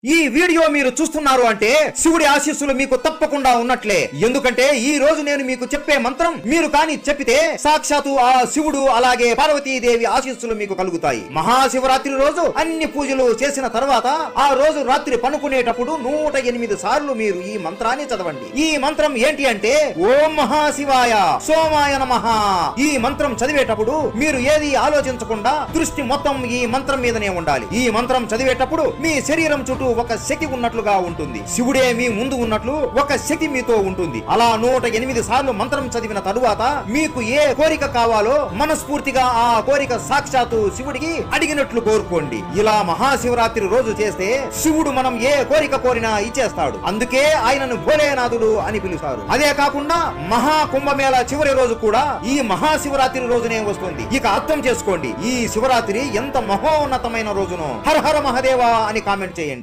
ఈ వీడియో మీరు చూస్తున్నారు అంటే శివుడి ఆశీస్సులు మీకు తప్పకుండా ఉన్నట్లే. ఎందుకంటే ఈ రోజు నేను మీకు చెప్పే మంత్రం మీరు కాని చెప్పితే సాక్షాత్తు ఆ శివుడు అలాగే పార్వతీదేవి ఆశీస్సులు మీకు కలుగుతాయి. మహాశివరాత్రి రోజు అన్ని పూజలు చేసిన తర్వాత ఆ రోజు రాత్రి పనుకునేటప్పుడు 108 సార్లు మీరు ఈ మంత్రాన్ని చదవండి. ఈ మంత్రం ఏంటి అంటే ఓం మహాశివాయ సోమాయ నమః. ఈ మంత్రం చదివేటప్పుడు మీరు ఏది ఆలోచించకుండా దృష్టి మొత్తం ఈ మంత్రం మీదనే ఉండాలి. ఈ మంత్రం చదివేటప్పుడు మీ శరీరం చుట్టూ ఒక శక్తి ఉన్నట్లుగా ఉంటుంది. శివుడే మీ ముందు ఉన్నట్లు ఒక శక్తి మీతో ఉంటుంది. అలా 108 సార్లు మంత్రం చదివిన తరువాత మీకు ఏ కోరిక కావాలో మనస్ఫూర్తిగా ఆ కోరిక సాక్షాత్తు శివుడికి అడిగినట్లు కోరుకోండి. ఇలా మహాశివరాత్రి రోజు చేస్తే శివుడు మనం ఏ కోరిక కోరినా ఇచ్చేస్తాడు. అందుకే ఆయనను భోలేనాథుడు అని పిలుస్తారు. అదే కాకుండా మహా కుంభమేళ చివరి రోజు కూడా ఈ మహాశివరాత్రి రోజునే వస్తుంది. ఇక అర్థం చేసుకోండి ఈ శివరాత్రి ఎంత మహోన్నతమైన రోజునో. హర హర మహాదేవ అని కామెంట్ చేయండి.